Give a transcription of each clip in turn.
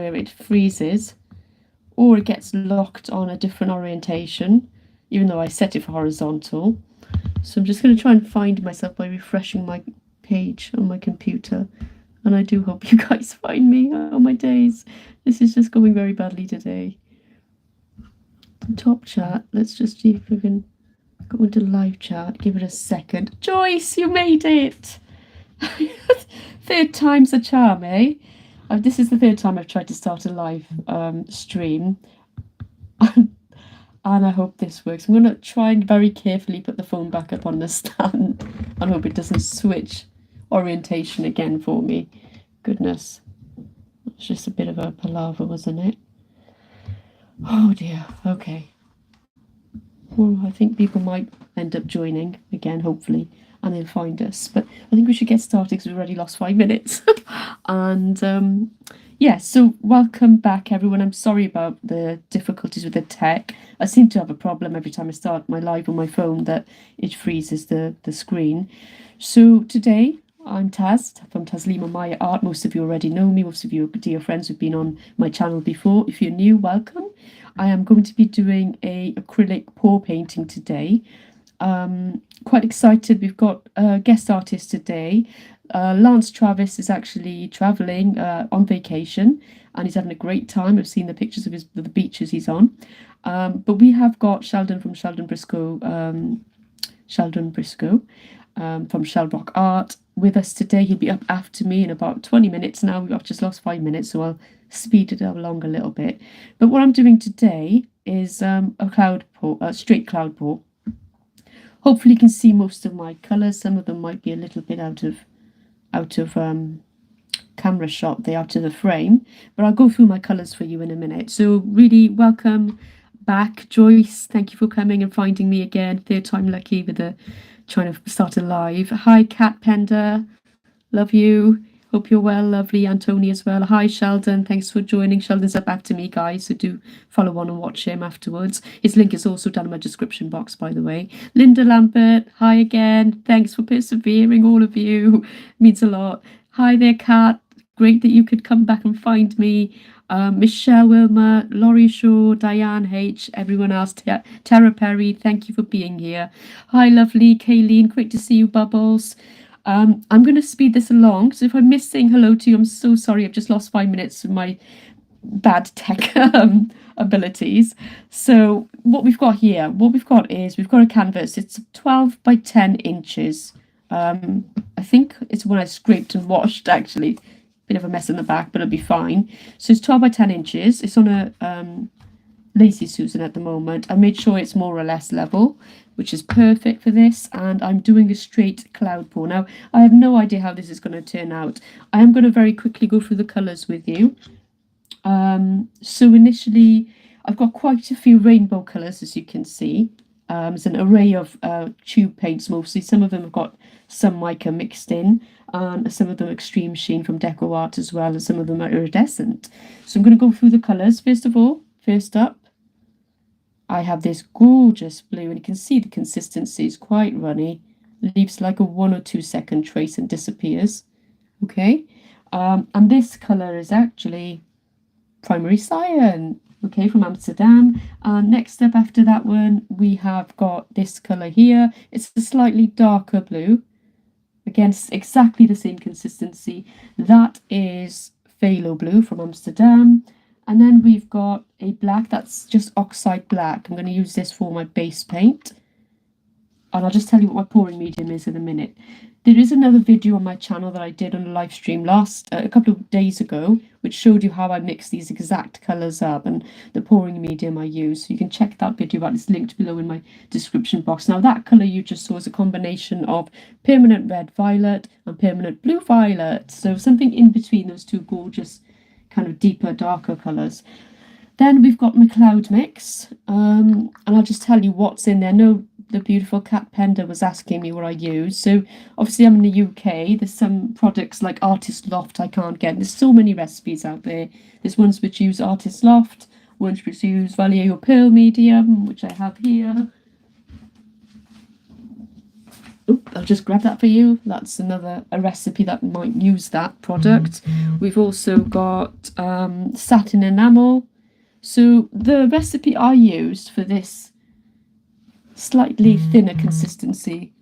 where it freezes or it gets locked on a different orientation, even though I set it for horizontal. So I'm just going to try and find myself by refreshing my page on my computer. And I do hope you guys find me. Oh my days. This is just going very badly today. Top chat. Let's just see if we can go into live chat. Give it a second. Joyce, you made it! Third time's a charm, eh? This is the third time I've tried to start a live stream. And I hope this works. I'm going to try and very carefully put the phone back up on the stand and hope it doesn't switch orientation again for me. Goodness. It's just a bit of a palaver, wasn't it? Oh dear. Okay. Well, I think people might end up joining again, hopefully, and they'll find us. But I think we should get started because we've already lost 5 minutes. And yeah, so welcome back, everyone. I'm sorry about the difficulties with the tech. I seem to have a problem every time I start my live on my phone that it freezes the screen. So today, I'm Taz from Taslima My Art. Most of you already know me. Most of you are dear friends who've been on my channel before. If you're new, welcome. I am going to be doing a acrylic pour painting today. Quite excited. We've got a guest artist today. Lance Travis is actually traveling on vacation and he's having a great time. I've seen the pictures of the beaches he's on. But we have got Sheldon from Sheldon Briscoe from Shellrock Art with us today. He'll be up after me in about 20 minutes now. I've just lost 5 minutes, so I'll speed it along a little bit. But what I'm doing today is a straight cloud pour. Hopefully you can see most of my colours. Some of them might be a little bit out of camera shot, they're out of the frame, but I'll go through my colours for you in a minute. So really welcome back, Joyce. Thank you for coming and finding me again. Third time lucky with trying to start a live. Hi, Cat Pender. Love you. Hope you're well. Lovely. Anthony as well. Hi, Sheldon. Thanks for joining. Sheldon's up after me, guys, so do follow on and watch him afterwards. His link is also down in my description box, by the way. Linda Lambert. Hi again. Thanks for persevering, all of you. Means a lot. Hi there, Kat. Great that you could come back and find me. Michelle Wilmer, Laurie Shaw, Diane H, everyone else, Tara Perry, thank you for being here. Hi, lovely Kayleen, great to see you, Bubbles. I'm going to speed this along, so if I miss saying hello to you, I'm so sorry. I've just lost 5 minutes of my bad tech abilities. So what we've got here, we've got a canvas. It's 12 by 10 inches. I think it's one I scraped and washed, actually. Bit of a mess in the back, but it'll be fine. So it's 12 by 10 inches. It's on a Lazy Susan at the moment. I made sure it's more or less level, which is perfect for this, and I'm doing a straight cloud pour. Now, I have no idea how this is going to turn out. I am going to very quickly go through the colours with you. So initially, I've got quite a few rainbow colours, as you can see. It's an array of tube paints mostly. Some of them have got some mica mixed in, and some of them extreme sheen from Deco Art as well, and some of them are iridescent. So I'm going to go through the colours. First up, I have this gorgeous blue, and you can see the consistency is quite runny. Leaves like a 1 or 2 second trace and disappears. Okay, and this colour is actually Primary Cyan. Okay, from Amsterdam. And next up after that one, we have got this colour here. It's a slightly darker blue. Again, exactly the same consistency. That is Phthalo Blue from Amsterdam. And then we've got a black, that's just oxide black. I'm going to use this for my base paint. And I'll just tell you what my pouring medium is in a minute. There is another video on my channel that I did on a live stream a couple of days ago, which showed you how I mix these exact colours up and the pouring medium I use. So you can check that video out. It's linked below in my description box. Now that colour you just saw is a combination of permanent red violet and permanent blue violet. So something in between those two gorgeous kind of deeper, darker colours. Then we've got my cloud mix. And I'll just tell you what's in there. No, the beautiful Cat Pender was asking me what I use. So obviously I'm in the UK. There's some products like Artist Loft I can't get. There's so many recipes out there. There's ones which use Artist Loft, ones which use Vallejo Pearl Medium, which I have here. I'll just grab that for you. That's a recipe that might use that product. We've also got Satin Enamel. So the recipe I used for this slightly thinner consistency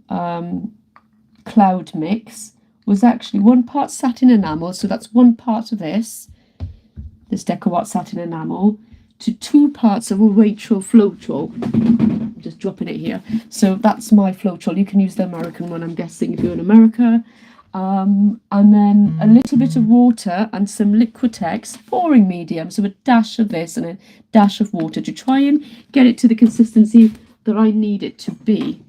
cloud mix was actually 1 part satin enamel, so that's 1 part of this Deco Art satin enamel, to 2 parts of a Rachel Floetrol. I'm just dropping it here. So that's my Floetrol. You can use the American one, I'm guessing, if you're in America. And then a little bit of water and some Liquitex pouring medium, so a dash of this and a dash of water to try and get it to the consistency that I need it to be.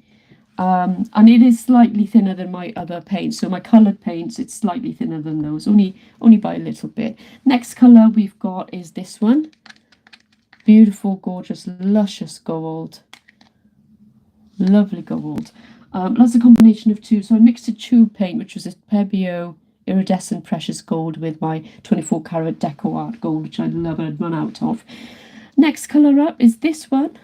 And it is slightly thinner than my other paints. So my coloured paints, it's slightly thinner than those, only by a little bit. Next colour we've got is this one. Beautiful, gorgeous, luscious gold. Lovely gold. That's a combination of two. So I mixed a tube paint, which was a Pebeo iridescent precious gold, with my 24 karat Deco Art gold, which I love and I'd run out of. Next colour up is this one.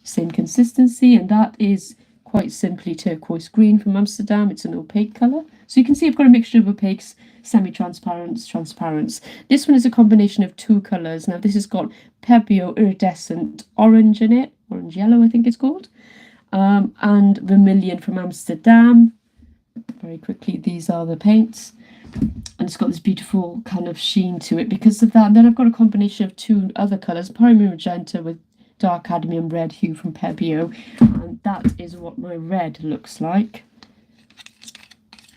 Same consistency, and that is quite simply turquoise green from Amsterdam. It's an opaque colour. So you can see I've got a mixture of opaques, semi-transparents, transparents. This one is a combination of 2 colours. Now this has got Pebeo iridescent orange in it, orange yellow I think it's called, and vermilion from Amsterdam. Very quickly, these are the paints. And it's got this beautiful kind of sheen to it because of that. And then I've got a combination of 2 other colours, primary magenta with dark cadmium red hue from Pebeo, and that is what my red looks like.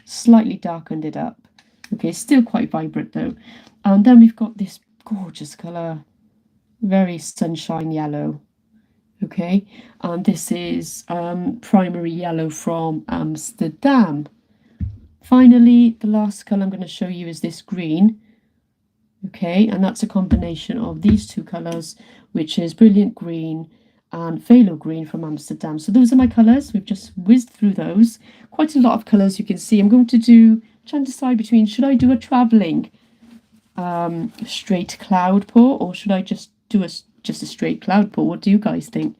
Slightly darkened it up. Okay, still quite vibrant though. And then we've got this gorgeous colour, very sunshine yellow. Okay, and this is primary yellow from Amsterdam. Finally, the last colour I'm going to show you is this green. Okay, and that's a combination of these 2 colours, which is brilliant green and phthalo green from Amsterdam. So those are my colours. We've just whizzed through those. Quite a lot of colours, you can see. I'm going to try and decide between, should I do a travelling straight cloud pour, or should I just do a straight cloud pour? What do you guys think?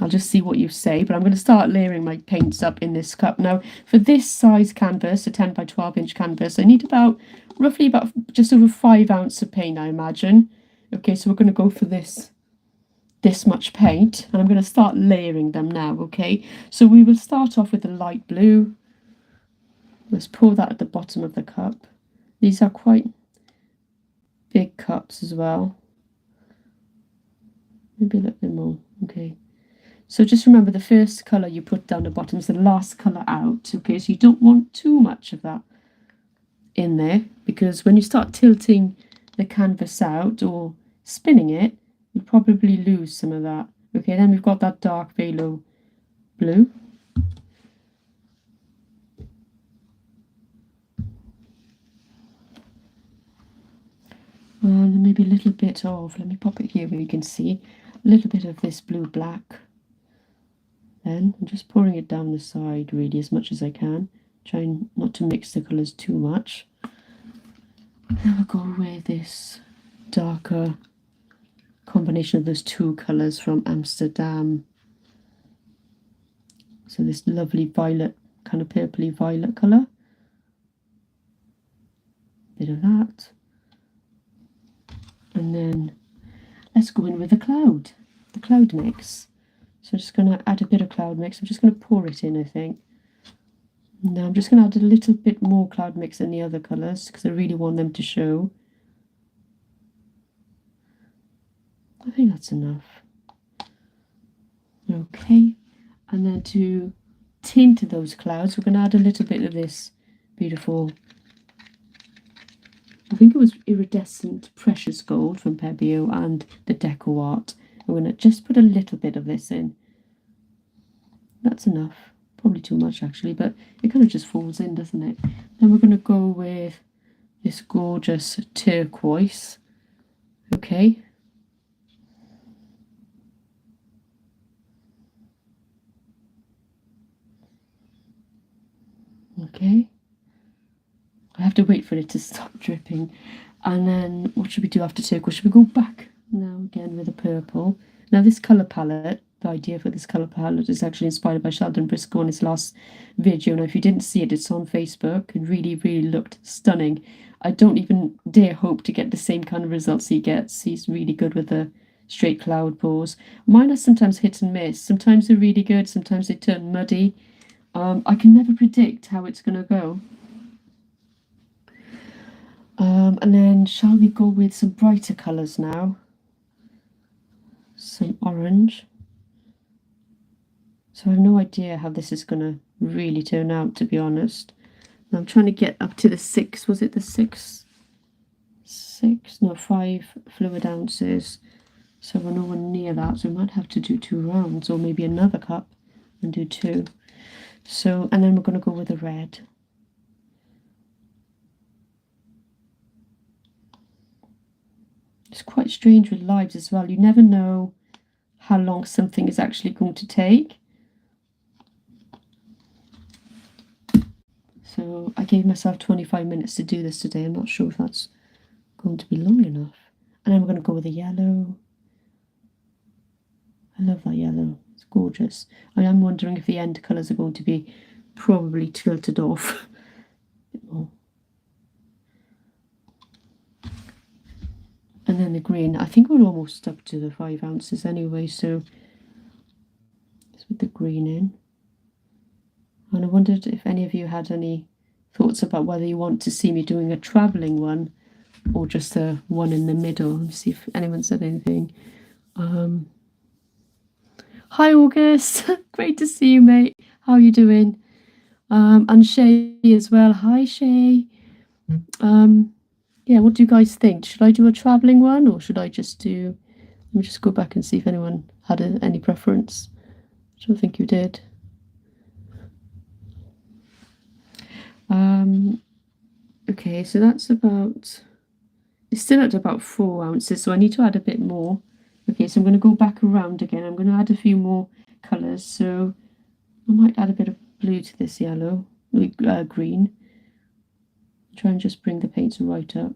I'll just see what you say, but I'm going to start layering my paints up in this cup. Now, for this size canvas, a 10 by 12 inch canvas, I need roughly about just over 5 ounces of paint, I imagine. Okay, so we're going to go for this much paint, and I'm going to start layering them now, okay? So we will start off with the light blue. Let's pour that at the bottom of the cup. These are quite big cups as well. Maybe a little bit more, okay. So just remember, the first colour you put down the bottom is the last colour out, okay? So you don't want too much of that in there, because when you start tilting the canvas out or spinning it, you'll probably lose some of that. Okay, then we've got that dark phthalo blue. And maybe a little bit of, let me pop it here where you can see, a little bit of this blue black. Then I'm just pouring it down the side really as much as I can, trying not to mix the colours too much. Then we'll go with this darker combination of those 2 colours from Amsterdam. So this lovely violet, kind of purpley violet colour. Bit of that. And then let's go in with the cloud mix. So I'm just going to add a bit of cloud mix. I'm just going to pour it in, I think. Now I'm just going to add a little bit more cloud mix than the other colours, because I really want them to show. I think that's enough. Okay, and then to tint those clouds, we're going to add a little bit of this beautiful, I think it was iridescent precious gold from Pebeo and the Deco Art. I'm going to just put a little bit of this in. That's enough. Probably too much actually, but it kind of just falls in, doesn't it? Then we're going to go with this gorgeous turquoise. Okay. Okay. I have to wait for it to stop dripping. And then what should we do after turquoise? Should we go back now again with a purple? Now this colour palette the idea for this colour palette is actually inspired by Sheldon Briscoe on his last video. Now, if you didn't see it, it's on Facebook and really, really looked stunning. I don't even dare hope to get the same kind of results he gets. He's really good with the straight cloud pours. Mine are sometimes hit and miss. Sometimes they're really good, sometimes they turn muddy. I can never predict how it's going to go. And then shall we go with some brighter colours now? Some orange. So I have no idea how this is going to really turn out, to be honest. And I'm trying to get up to the 6, was it the 6? 5 fluid ounces. So we're nowhere near that, so we might have to do 2 rounds, or maybe another cup and do 2. So, and then we're going to go with the red. It's quite strange with lives as well. You never know how long something is actually going to take. So I gave myself 25 minutes to do this today. I'm not sure if that's going to be long enough. And then we're going to go with the yellow. I love that yellow. It's gorgeous. I am wondering if the end colours are going to be probably tilted off a bit more. And then the green. I think we're almost up to the 5 ounces anyway, so let's put the green in. And I wondered if any of you had any thoughts about whether you want to see me doing a travelling one or just a one in the middle. Let me see if anyone said anything. Hi August, great to see you, mate. How are you doing? And Shay as well. Hi Shay. Yeah, what do you guys think? Should I do a travelling one, or should I just do... Let me just go back and see if anyone had any preference. I don't think you did. Okay, so that's about... It's still at about 4 ounces, so I need to add a bit more. Okay, so I'm going to go back around again. I'm going to add a few more colours. So I might add a bit of blue to this yellow, green. Try and just bring the paints right up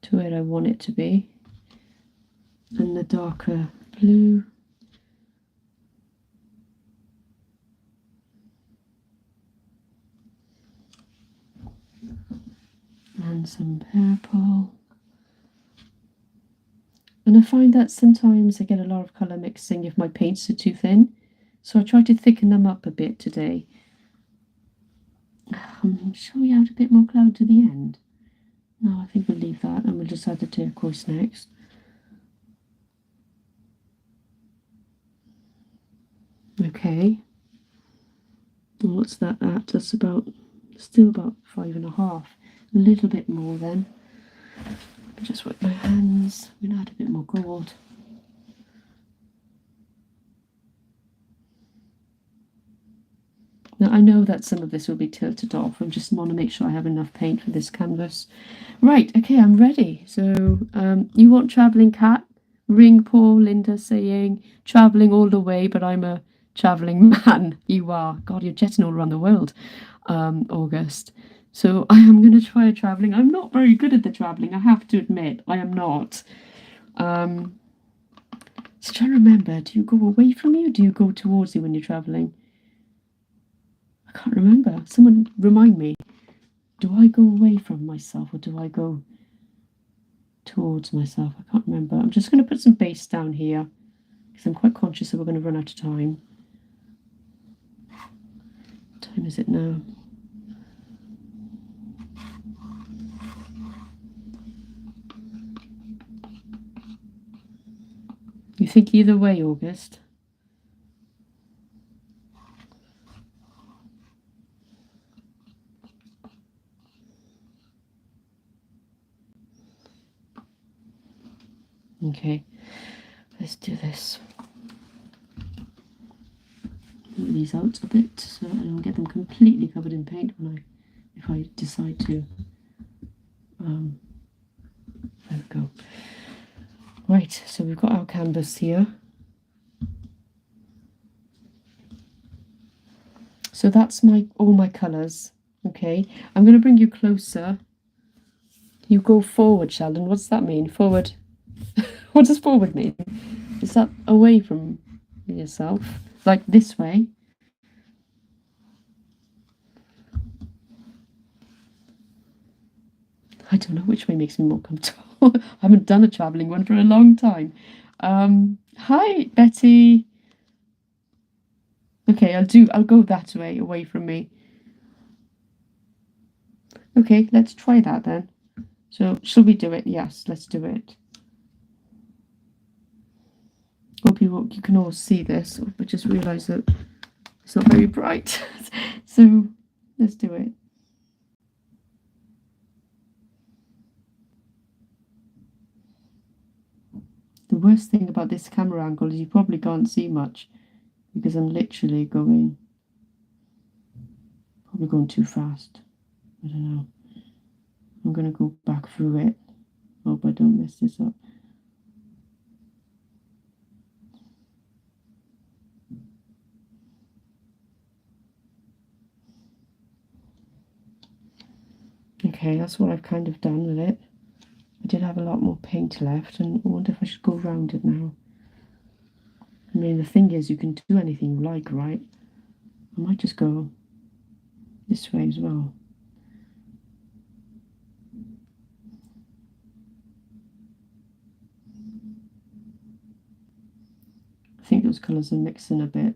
to where I want it to be. And the darker blue. And some purple. And I find that sometimes I get a lot of colour mixing if my paints are too thin. So I try to thicken them up a bit today. Shall we add a bit more cloud to the end? No, I think we'll leave that and we'll just add the turquoise next. Okay. And what's that at? That's about, still about 5.5. A little bit more then. Just wipe my hands. I'm going to add a bit more gold. Now I know that some of this will be tilted off. I just want to make sure I have enough paint for this canvas. Right, okay, I'm ready. So you want travelling cat? Ring Paul, Linda saying travelling all the way, but I'm a travelling man. You are. God, you're jetting all around the world, August. So I am going to try a travelling. I'm not very good at the travelling, I have to admit. I am not. So trying to remember, do you go away from you or do you go towards you when you're travelling? I can't remember. Someone remind me. Do I go away from myself or do I go towards myself? I can't remember. I'm just going to put some base down here because I'm quite conscious that we're going to run out of time. What time is it now? You think either way, August? Okay, let's do this. Move these out a bit so I don't get them completely covered in paint if I decide to. There we go. Right, so we've got our canvas here. So that's all my colours. Okay, I'm going to bring you closer. You go forward, Sheldon. What's that mean? Forward. What does forward mean? Is that away from yourself. Like this way. I don't know which way makes me more comfortable. I haven't done a travelling one for a long time. Hi, Betty. Okay, I'll go that way, away from me. Okay, let's try that then. So, shall we do it? Yes, let's do it. Hope you can all see this, but just realise that it's not very bright. So, let's do it. The worst thing about this camera angle is you probably can't see much because I'm literally probably going too fast. I don't know. I'm going to go back through it. Hope I don't mess this up. Okay, that's what I've kind of done with it. I did have a lot more paint left, and I wonder if I should go around it now. I mean, the thing is, you can do anything you like, right? I might just go this way as well. I think those colours are mixing a bit.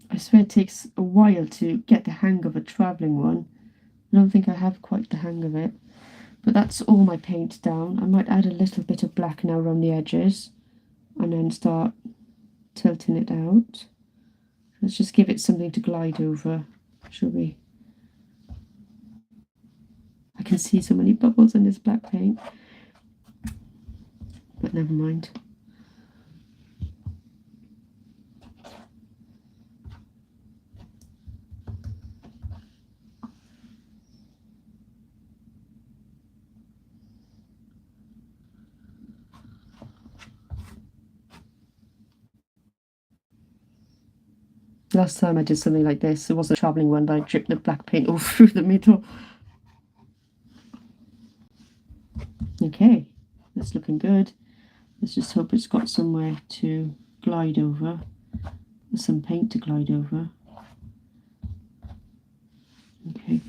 I swear it takes a while to get the hang of a travelling one. I don't think I have quite the hang of it. But that's all my paint down. I might add a little bit of black now around the edges and then start tilting it out. Let's just give it something to glide over, shall we? I can see so many bubbles in this black paint. But never mind. Last time I did something like this, it wasn't a travelling one, but I dripped the black paint all through the middle. Okay, that's looking good. Let's just hope it's got somewhere to glide over. There's some paint to glide over. Okay.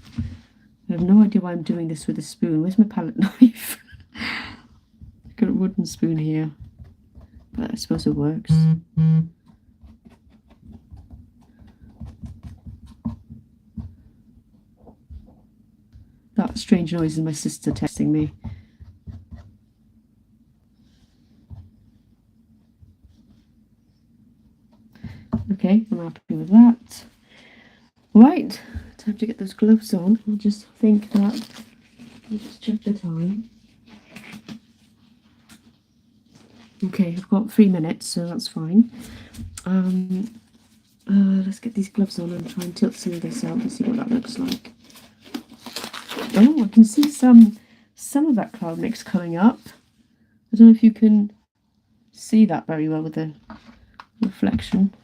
I have no idea why I'm doing this with a spoon. Where's my palette knife? I've got a wooden spoon here, but I suppose it works. That strange noise is my sister texting me. Okay, I'm happy with that. Right, time to get those gloves on. I just think that, I'll just check the time. Okay, I've got 3 minutes, so that's fine. Let's get these gloves on and try and tilt some of this out and see what that looks like. Oh, I can see some of that cloud mix coming up. I don't know if you can see that very well with the reflection.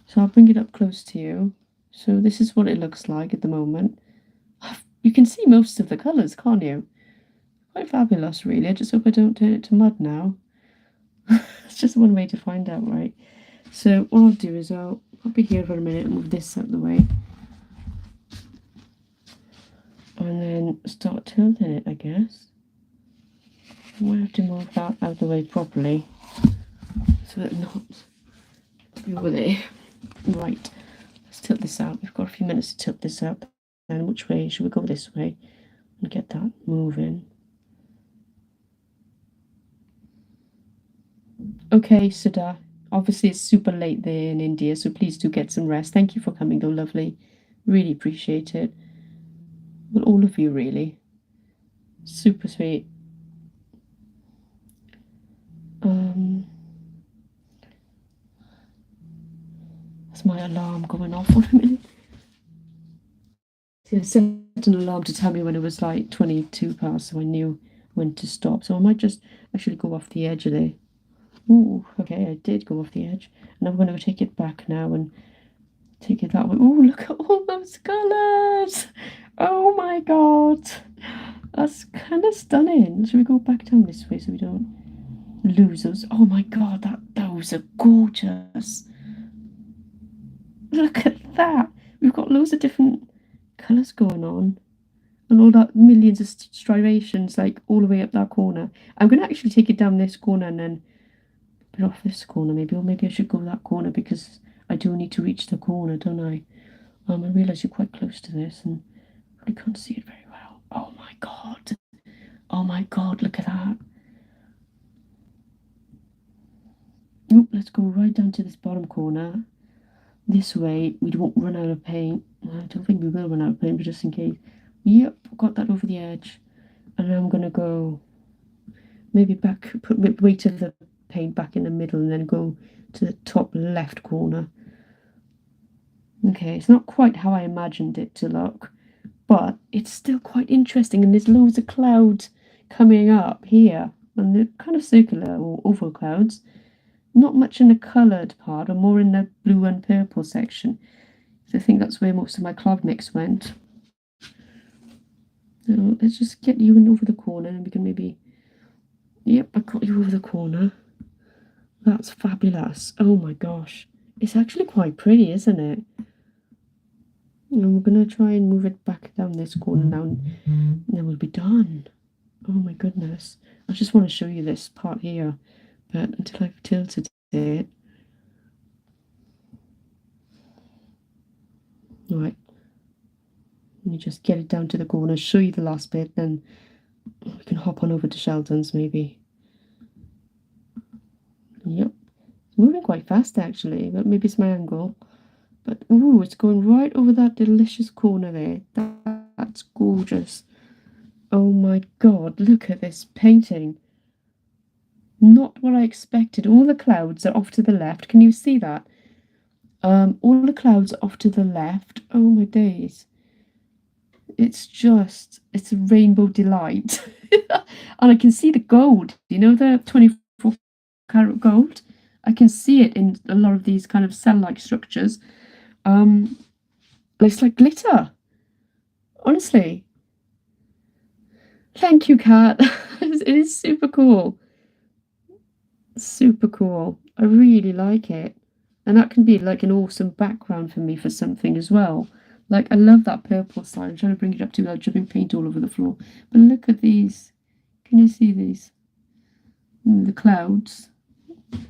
So I'll bring it up close to you. So this is what it looks like at the moment. You can see most of the colours, can't you? Quite fabulous, really. I just hope I don't turn it to mud now. It's just one way to find out, right? So what I'll do is I'll be here for a minute and move this out of the way. And then start tilting it, I guess. I might have to move that out of the way properly so that not over there. Right, let's tilt this out. We've got a few minutes to tilt this out. And which way should we go? This way and get that moving. Okay, Sudha. Obviously, it's super late there in India, so please do get some rest. Thank you for coming, though, lovely. Really appreciate it. Well, all of you, really. Super sweet. That's my alarm going off for a minute. See, I set an alarm to tell me when it was like 22 past, so I knew when to stop. So I might just actually go off the edge of there. Ooh, okay, I did go off the edge. And I'm going to take it back now and Take it that way. Oh, look at all those colours. Oh my god. That's kind of stunning. Should we go back down this way so we don't lose those? Oh my god, those are gorgeous. Look at that. We've got loads of different colours going on. And all that millions of striations, like all the way up that corner. I'm going to actually take it down this corner and then put it off this corner maybe. Or maybe I should go that corner because I do need to reach the corner, don't I? I realise you're quite close to this and I can't see it very well. Oh my god. Oh my god, look at that. Oop, let's go right down to this bottom corner. This way we won't run out of paint. I don't think we will run out of paint, but just in case. Yep, got that over the edge. And now I'm going to go maybe back, put weight of the paint back in the middle and then go to the top left corner. Okay, it's not quite how I imagined it to look, but it's still quite interesting. And there's loads of clouds coming up here. And they're kind of circular or oval clouds. Not much in the coloured part, or more in the blue and purple section. So I think that's where most of my cloud mix went. So let's just get you in over the corner and we can maybe... Yep, I got you over the corner. That's fabulous. Oh my gosh. It's actually quite pretty, isn't it? And we're going to try and move it back down this corner now and then we'll be done. Oh my goodness. I just want to show you this part here. But until I've tilted it. Right. Let me just get it down to the corner, show you the last bit, then we can hop on over to Sheldon's maybe. Yep. It's moving quite fast actually, but maybe it's my angle. But ooh, it's going right over that delicious corner there. That's gorgeous. Oh my god, look at this painting. Not what I expected. All the clouds are off to the left. Can you see that? All the clouds are off to the left. Oh my days. It's a rainbow delight. And I can see the gold. You know the 24 karat gold? I can see it in a lot of these kind of cell-like structures. It's like glitter. Honestly. Thank you, Kat. It is super cool. Super cool. I really like it. And that can be like an awesome background for me for something as well. Like, I love that purple side. I'm trying to bring it up to without dripping paint all over the floor. But look at these. Can you see these? The clouds.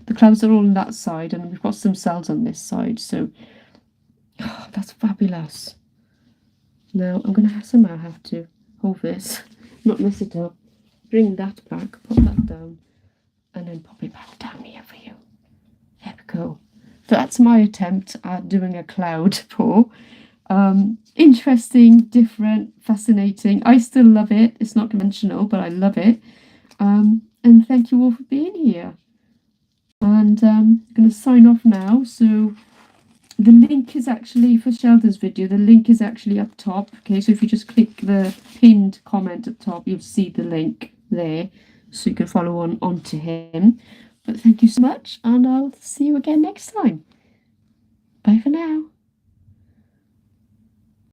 The clouds are all on that side, and we've got some cells on this side. So, oh, that's fabulous. Now, I'm going to somehow have to hold this, not mess it up. Bring that back, put that down, and then pop it back down here for you. There we go. So that's my attempt at doing a cloud pour. Interesting, different, fascinating. I still love it. It's not conventional, but I love it. And thank you all for being here. And I'm going to sign off now. So the link is actually, for Sheldon's video, the link is actually up top. Okay, so if you just click the pinned comment up top, you'll see the link there. So you can follow on to him. But thank you so much, and I'll see you again next time. Bye for now.